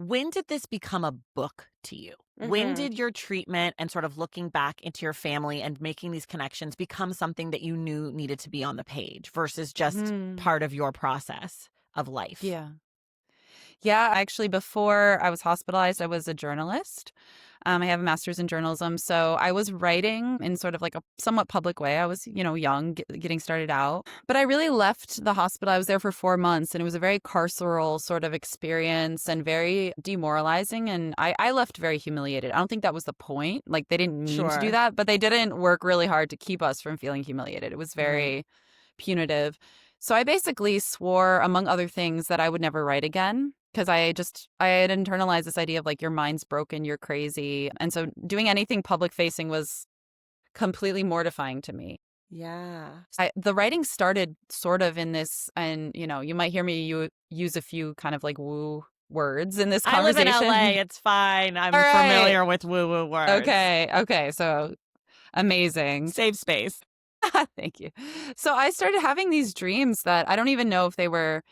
when did this become a book to you? When Mm-hmm. did your treatment and sort of looking back into your family and making these connections become something that you knew needed to be on the page versus just Mm. part of your process of life? Yeah. Yeah, actually, before I was hospitalized, I was a journalist. I have a master's in journalism. So I was writing in sort of like a somewhat public way. I was, young, getting started out. But I really left the hospital. I was there for 4 months, and it was a very carceral sort of experience and very demoralizing. And I left very humiliated. I don't think that was the point. Like, they didn't mean to do Sure. that, but they didn't work really hard to keep us from feeling humiliated. It was Right. very punitive. So I basically swore, among other things, that I would never write again because I had internalized this idea of like, your mind's broken, you're crazy. And so doing anything public facing was completely mortifying to me. Yeah. The writing started sort of in this, and you might hear me use a few kind of like woo words in this I live in LA. conversation. It's fine. All I'm right. familiar with woo-woo words. Okay. So amazing. Save space. Thank you. So I started having these dreams that I don't even know if they were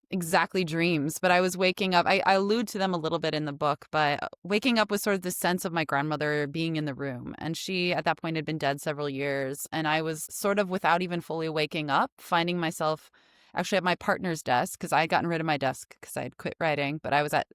exactly dreams, but I was waking up. I allude to them a little bit in the book, but waking up with sort of the sense of my grandmother being in the room. And she, at that point, had been dead several years. And I was sort of, without even fully waking up, finding myself actually at my partner's desk, because I had gotten rid of my desk because I had quit writing, but I was at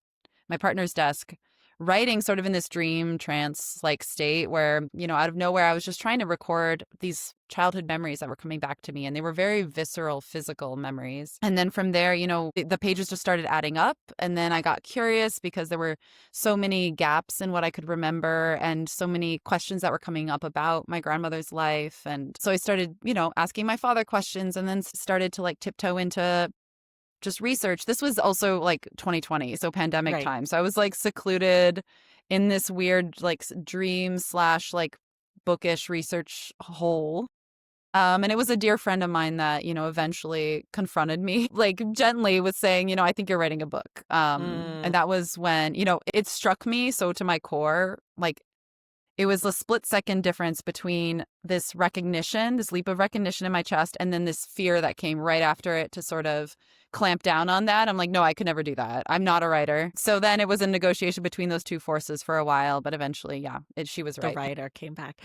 my partner's desk writing sort of in this dream trance like state where, out of nowhere, I was just trying to record these childhood memories that were coming back to me. And they were very visceral, physical memories. And then from there, the pages just started adding up. And then I got curious because there were so many gaps in what I could remember and so many questions that were coming up about my grandmother's life. And so I started, asking my father questions, and then started to like tiptoe into just research. This was also like 2020, so pandemic Right. time. So I was like secluded in this weird like dream slash like bookish research hole. And it was a dear friend of mine that, eventually confronted me like gently with saying, I think you're writing a book. And that was when, it struck me so to my core, like it was a split second difference between this recognition, this leap of recognition in my chest, and then this fear that came right after it to sort of clamp down on that. I'm like, no, I could never do that. I'm not a writer. So then it was a negotiation between those two forces for a while, but eventually, yeah, she was The right. writer came back.